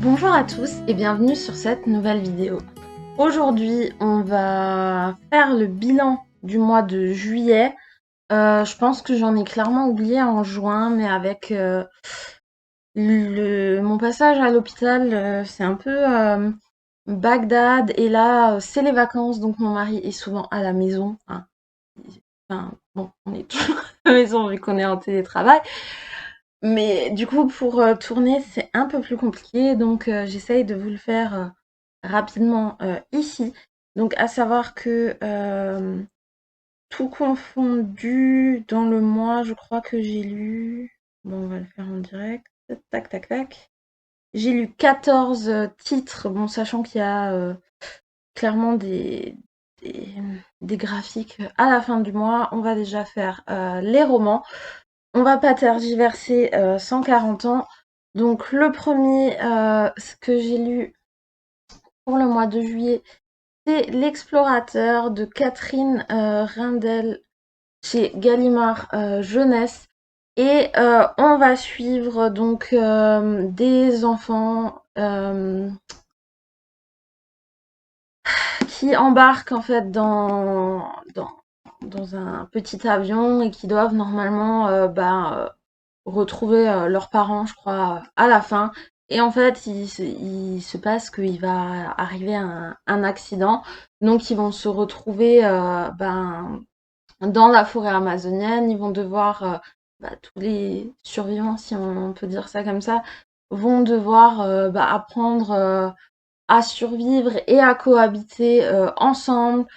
Bonjour à tous et bienvenue sur cette nouvelle vidéo. Aujourd'hui, on va faire le bilan du mois de juillet. Je pense que j'en ai clairement oublié en juin, mais avec mon passage à l'hôpital, c'est un peu Bagdad. Et là, c'est les vacances, donc mon mari est souvent à la maison. Enfin, bon, on est toujours à la maison vu qu'on est en télétravail. Mais du coup, pour tourner, c'est un peu plus compliqué, donc j'essaye de vous le faire rapidement ici. Donc, à savoir que tout confondu dans le mois, je crois que j'ai lu. Bon, on va le faire en direct. Tac, tac, tac. J'ai lu 14 titres, bon, sachant qu'il y a clairement des, des graphiques à la fin du mois. On va déjà faire les romans. On va pas tergiverser 140 ans. Donc le premier ce que j'ai lu pour le mois de juillet, c'est L'explorateur de Catherine Rindel chez Gallimard Jeunesse. Et on va suivre donc des enfants qui embarquent en fait dans un petit avion et qui doivent normalement retrouver leurs parents, je crois, à la fin. Et en fait, il se passe qu'il va arriver un accident. Donc, ils vont se retrouver dans la forêt amazonienne. Ils vont devoir, tous les survivants, si on peut dire ça comme ça, vont devoir apprendre à survivre et à cohabiter ensemble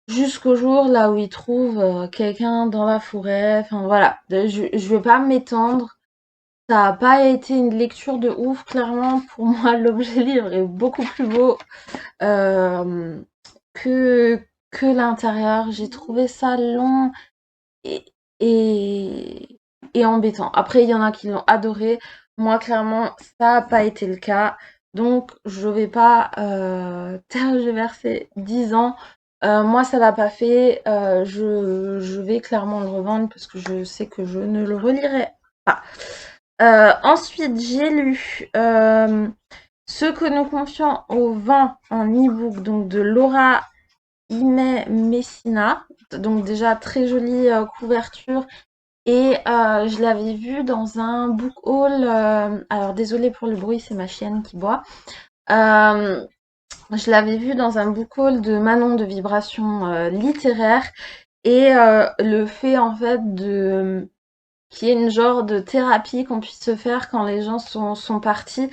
jusqu'au jour là où ils trouvent quelqu'un dans la forêt. Enfin voilà, je vais pas m'étendre. Ça n'a pas été une lecture de ouf, clairement. Pour moi, l'objet livre est beaucoup plus beau euh, que, que l'intérieur. J'ai trouvé ça long et, et, et embêtant. Après, il y en a qui l'ont adoré. Moi, clairement, ça n'a pas été le cas. Donc, je vais pas tergiverser 10 ans. Moi, ça l'a pas fait. Je vais clairement le revendre parce que je sais que je ne le relirai pas. Ensuite, j'ai lu Ce que nous confions au vent en e-book, donc de Laura Imay Messina. Donc déjà très jolie couverture. Et je l'avais vu dans un book haul. Alors désolée pour le bruit, c'est ma chienne qui boit. Je l'avais vu dans un book haul de Manon de Vibration littéraire. Et le fait en fait de qu'il y ait une genre de thérapie qu'on puisse se faire quand les gens sont partis.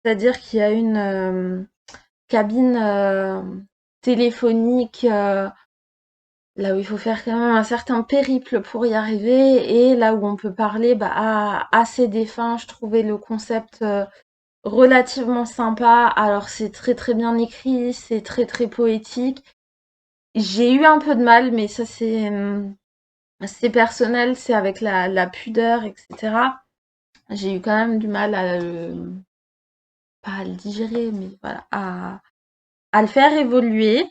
C'est-à-dire qu'il y a une cabine téléphonique là où il faut faire quand même un certain périple pour y arriver et là où on peut parler à ses défunts. Je trouvais le concept relativement sympa. Alors c'est très très bien écrit, c'est très très poétique. J'ai eu un peu de mal, mais ça c'est personnel, c'est avec la pudeur, etc. J'ai eu quand même du mal pas à le digérer, mais voilà, à le faire évoluer.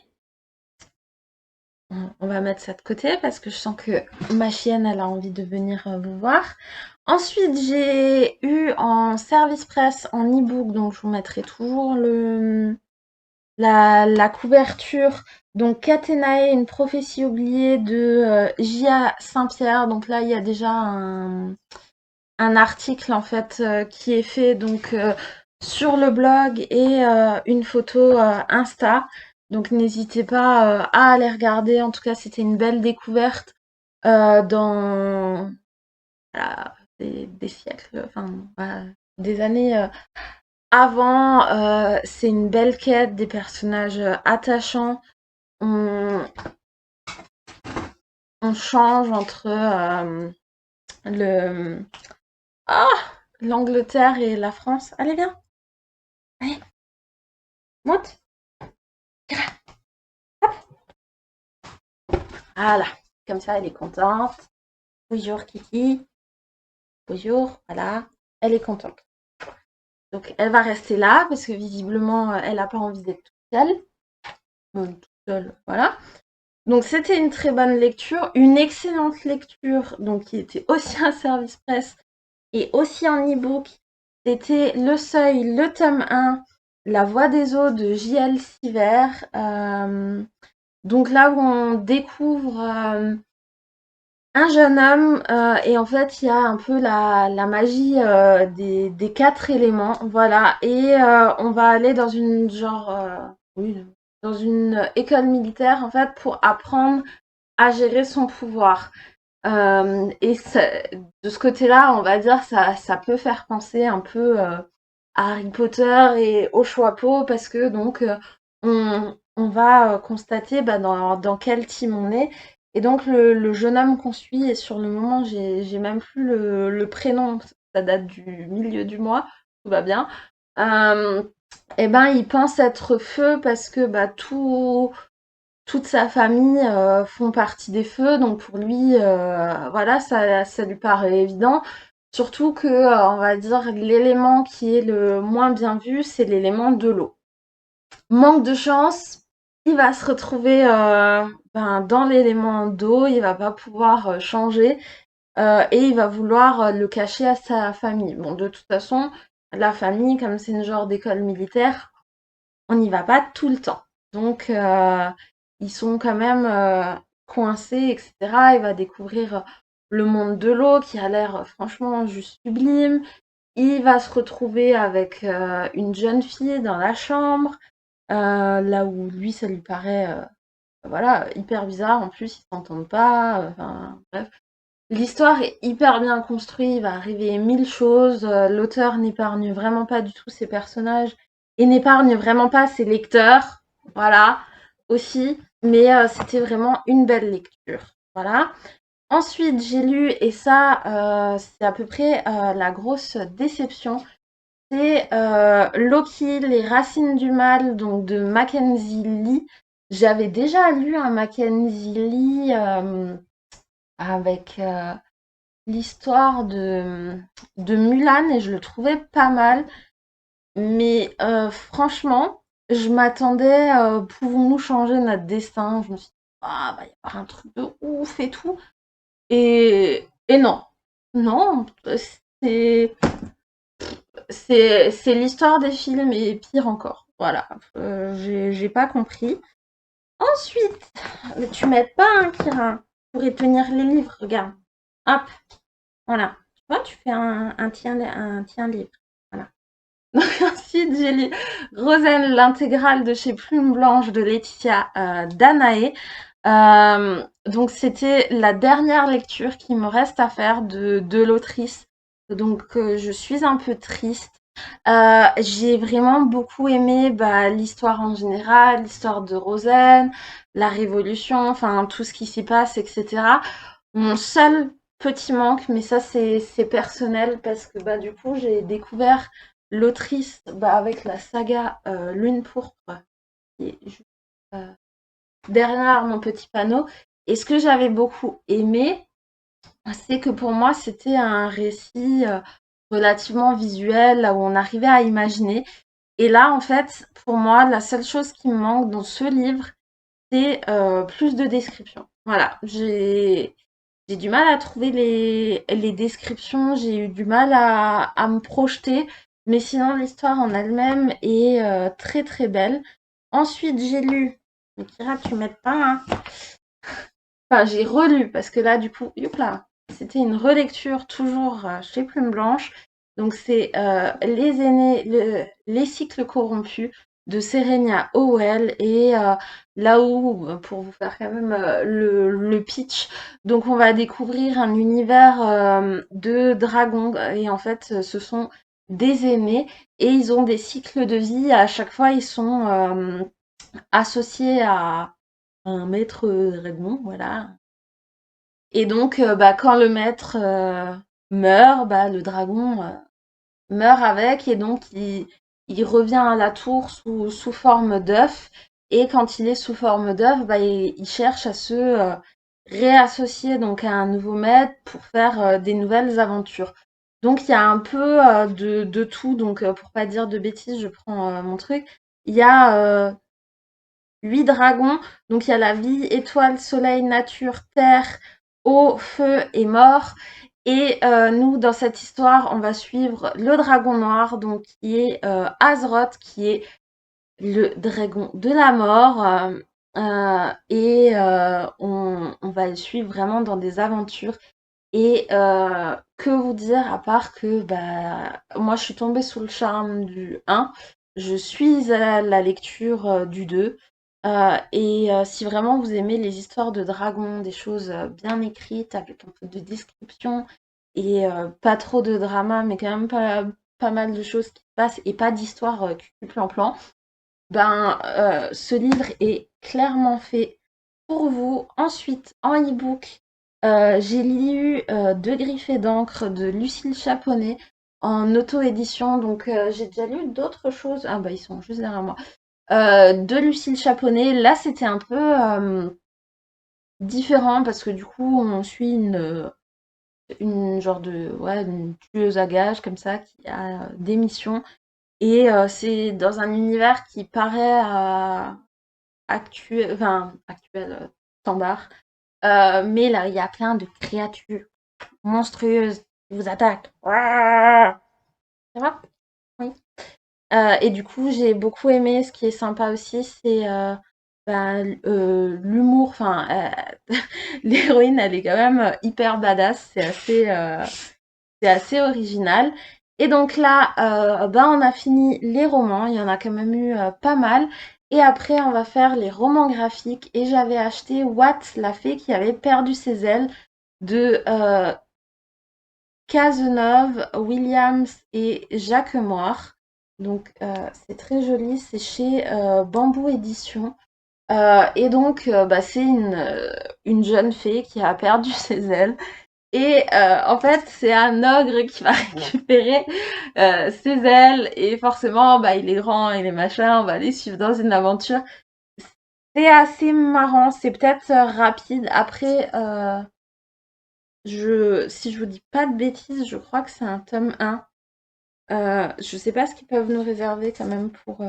On va mettre ça de côté parce que je sens que ma chienne, elle a envie de venir vous voir. Ensuite, j'ai eu en service presse, en e-book, donc je vous mettrai toujours la couverture. Donc, Catenae, une prophétie oubliée de J.A. Saint-Pierre. Donc là, il y a déjà un article en fait qui est fait donc sur le blog et une photo Insta. Donc n'hésitez pas à aller regarder. En tout cas, c'était une belle découverte dans voilà, des siècles, enfin voilà, des années avant. C'est une belle quête, des personnages attachants. On, on change entre le l'Angleterre et la France. Allez, viens. Allez, monte. Voilà, comme ça, elle est contente. Bonjour Kiki. Bonjour, voilà. Elle est contente. Donc, elle va rester là parce que visiblement, elle n'a pas envie d'être toute seule. Toute seule, voilà. Donc, c'était une très bonne lecture, une excellente lecture, donc qui était aussi un service presse et aussi en e-book. C'était Le Seuil, le tome 1, La Voix des eaux de J.L. Siver. Donc là où on découvre un jeune homme et en fait il y a un peu la magie des quatre éléments, voilà. Et on va aller dans une oui, dans une école militaire en fait pour apprendre à gérer son pouvoir. Et de ce côté-là, on va dire, ça peut faire penser un peu à Harry Potter et au Choixpeau, parce que donc on va constater bah, dans quel team on est. Et donc le jeune homme qu'on suit, et sur le moment, j'ai même plus le prénom, ça date du milieu du mois, tout va bien. Euh, et ben, il pense être feu parce que bah, toute sa famille font partie des feux, donc pour lui, voilà, ça lui paraît évident. Surtout que, on va dire, l'élément qui est le moins bien vu, c'est l'élément de l'eau. Manque de chance, il va se retrouver dans l'élément d'eau, il va pas pouvoir changer et il va vouloir le cacher à sa famille. Bon, de toute façon, la famille, comme c'est une genre d'école militaire, on n'y va pas tout le temps. Donc, ils sont quand même coincés, etc. Il va découvrir le monde de l'eau qui a l'air franchement juste sublime. Il va se retrouver avec une jeune fille dans la chambre, là où lui, ça lui paraît voilà, hyper bizarre. En plus, ils s'entendent pas. Enfin, bref. L'histoire est hyper bien construite, il va arriver mille choses. L'auteur n'épargne vraiment pas du tout ses personnages et n'épargne vraiment pas ses lecteurs. Voilà, aussi. Mais c'était vraiment une belle lecture. Voilà. Ensuite, j'ai lu, et ça, c'est à peu près la grosse déception, c'est Loki, les racines du mal, donc de Mackenzie Lee. J'avais déjà lu un Mackenzie Lee avec l'histoire de Mulan et je le trouvais pas mal. Mais franchement, je m'attendais, pouvons-nous changer notre destin? Je me suis dit, ah, bah, il y avoir un truc de ouf et tout. Et non. Non, c'est l'histoire des films et pire encore. Voilà, j'ai pas compris. Ensuite, tu m'aides pas, hein, Kira, pour tenir les livres, regarde. Hop, voilà. Tu vois, tu fais un tien livre. Voilà. Donc ensuite, j'ai lu Rosen, l'intégrale de chez Plume Blanche de Laetitia Danaé. Donc c'était la dernière lecture qui me reste à faire de l'autrice. Donc je suis un peu triste. J'ai vraiment beaucoup aimé bah, l'histoire en général, l'histoire de Rosen, la Révolution, enfin tout ce qui s'y passe, etc. Mon seul petit manque, mais ça c'est personnel parce que bah du coup j'ai découvert l'autrice bah, avec la saga Lune pourpre qui est juste derrière mon petit panneau. Et ce que j'avais beaucoup aimé, c'est que pour moi c'était un récit relativement visuel, là où on arrivait à imaginer. Et là, en fait, pour moi, la seule chose qui me manque dans ce livre, c'est plus de descriptions. Voilà, j'ai du mal à trouver les descriptions, j'ai eu du mal à me projeter, mais sinon l'histoire en elle-même est très très belle. Ensuite, j'ai lu, mais Kira, tu m'aides pas, hein. Enfin, j'ai relu, parce que là, du coup, youpla, c'était une relecture toujours chez Plume Blanche. Donc, c'est Les aînés, les cycles corrompus de Serena Howell. Et là où, pour vous faire quand même le pitch, donc on va découvrir un univers de dragons. Et en fait, ce sont des aînés et ils ont des cycles de vie. À chaque fois, ils sont associés à un maître dragon, voilà. Et donc, bah, quand le maître meurt, bah, le dragon meurt avec, et donc il revient à la tour sous forme d'œuf. Et quand il est sous forme d'œuf, bah, il cherche à se réassocier donc à un nouveau maître pour faire des nouvelles aventures. Donc il y a un peu de tout. Donc pour pas dire de bêtises, je prends mon truc. Il y a 8 dragons. Donc il y a la vie, étoile, soleil, nature, terre, eau, feu et mort. Et nous, dans cette histoire, on va suivre le dragon noir, donc qui est Azeroth, qui est le dragon de la mort. Et on va le suivre vraiment dans des aventures. Et que vous dire à part que bah, moi je suis tombée sous le charme du 1, je suis à la lecture du 2. Et si vraiment vous aimez les histoires de dragons, des choses bien écrites avec un peu de description et pas trop de drama, mais quand même pas mal de choses qui se passent et pas d'histoire cul-plan-plan, ben ce livre est clairement fait pour vous. Ensuite, en e-book, j'ai lu Deux griffes d'encre de Lucille Chaponnet en auto-édition. Donc, j'ai déjà lu d'autres choses. Ah, bah, ils sont juste derrière moi. De Lucille Chaponnet. Là, c'était un peu différent parce que du coup, on suit une genre de ouais, une tueuse à gages comme ça qui a des missions. Et c'est dans un univers qui paraît actuel, standard. Mais là, il y a plein de créatures monstrueuses qui vous attaquent. Ouah. Ça va? Oui. Et du coup, j'ai beaucoup aimé. Ce qui est sympa aussi, c'est l'humour. Enfin, l'héroïne, elle est quand même hyper badass. C'est assez original. Et donc là, on a fini les romans. Il y en a quand même eu pas mal. Et après, on va faire les romans graphiques. Et j'avais acheté Watt, la fée qui avait perdu ses ailes de Cazeneuve, Williams et Jacquemoire. Donc c'est très joli, c'est chez Bambou Édition. Et donc bah, c'est une jeune fée qui a perdu ses ailes. Et en fait, c'est un ogre qui va récupérer ses ailes. Et forcément, bah, il est grand, il est machin, on va les suivre dans une aventure. C'est assez marrant, c'est peut-être rapide. Après, si je vous dis pas de bêtises, je crois que c'est un tome 1. Je sais pas ce qu'ils peuvent nous réserver quand même pour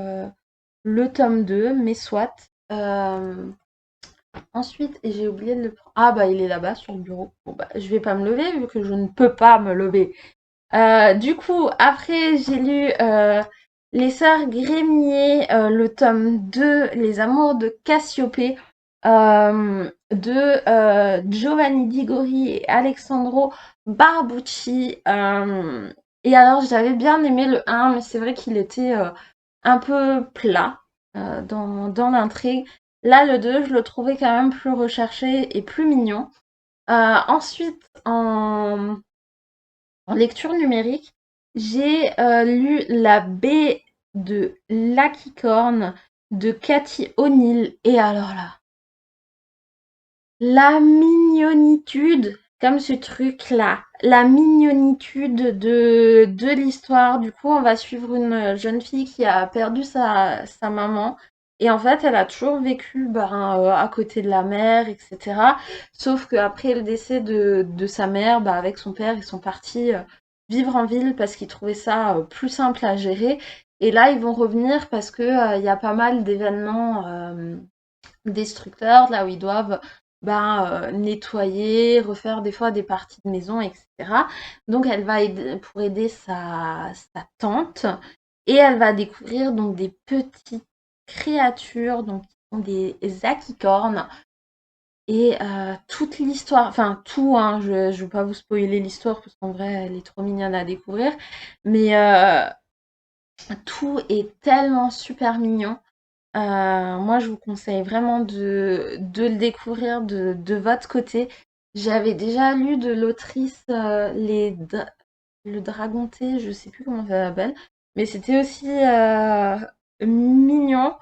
le tome 2, mais soit. Ensuite, et j'ai oublié de le prendre. Ah bah il est là-bas sur le bureau. Bon bah je vais pas me lever vu que je ne peux pas me lever. Du coup, après j'ai lu Les Sœurs Grémier, le tome 2, Les Amours de Cassiopée, de Giovanni Digori et Alexandro Barbucci. Et alors j'avais bien aimé le 1, mais c'est vrai qu'il était un peu plat dans l'intrigue. Là, le 2, je le trouvais quand même plus recherché et plus mignon. Ensuite, en lecture numérique, j'ai lu La baie de Lacicorne de Cathy O'Neill. Et alors là, la mignonitude, comme ce truc-là, la mignonitude de l'histoire. Du coup, on va suivre une jeune fille qui a perdu sa maman. Et en fait, elle a toujours vécu à côté de la mer, etc. Sauf qu'après le décès de sa mère, avec son père, ils sont partis vivre en ville parce qu'ils trouvaient ça plus simple à gérer. Et là, ils vont revenir parce que il y a pas mal d'événements destructeurs, là où ils doivent nettoyer, refaire des fois des parties de maison, etc. Donc elle va aider, pour aider sa tante et elle va découvrir donc des petites créatures donc qui sont des aquicornes et toute l'histoire, enfin tout, hein, je ne veux pas vous spoiler l'histoire parce qu'en vrai elle est trop mignonne à découvrir, mais tout est tellement super mignon. Moi, je vous conseille vraiment de le découvrir de votre côté. J'avais déjà lu de l'autrice Le Dragonté, je sais plus comment ça s'appelle, mais c'était aussi mignon.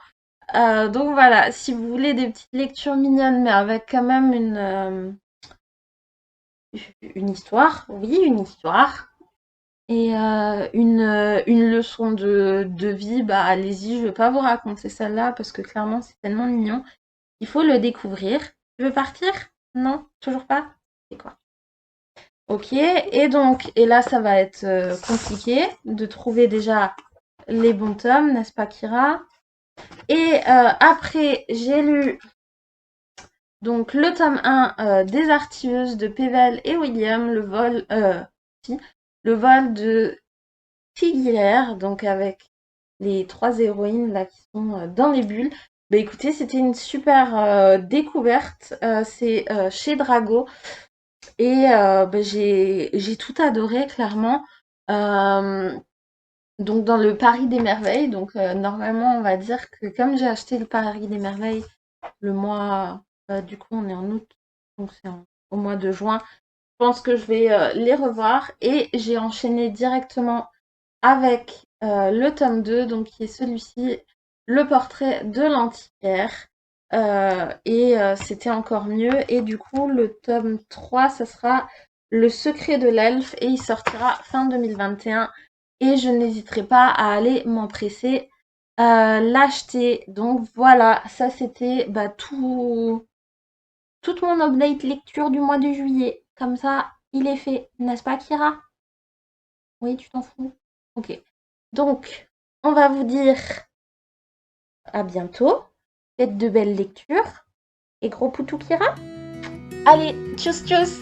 Donc voilà, si vous voulez des petites lectures mignonnes, mais avec quand même une histoire, oui, une histoire, et une leçon de vie, bah allez-y, je vais pas vous raconter celle-là parce que clairement c'est tellement mignon. Il faut le découvrir. Tu veux partir? Non? Toujours pas? C'est quoi? Ok, et donc, et là ça va être compliqué de trouver déjà les bons tomes, n'est-ce pas Kira? Et après j'ai lu Donc le tome 1 des Artilleuses de Pével et William, le vol de Figuière, donc avec les 3 héroïnes là qui sont dans les bulles. Bah écoutez, c'était une super découverte. C'est chez Drago et bah, j'ai tout adoré clairement. Euh, donc dans le Paris des Merveilles, donc normalement on va dire que comme j'ai acheté le Paris des Merveilles le mois, du coup on est en août, donc c'est au mois de juin, je pense que je vais les revoir et j'ai enchaîné directement avec le tome 2, donc qui est celui-ci, le portrait de l'antiquaire. Et c'était encore mieux. Et du coup, le tome 3, ça sera le secret de l'elfe et il sortira fin 2021. Et je n'hésiterai pas à aller m'empresser l'acheter. Donc voilà, ça c'était bah, toute mon update lecture du mois de juillet. Comme ça, il est fait, n'est-ce pas, Kira? Oui, tu t'en fous? Ok. Donc, on va vous dire à bientôt. Faites de belles lectures. Et gros poutou Kira. Allez, tchuss tchuss.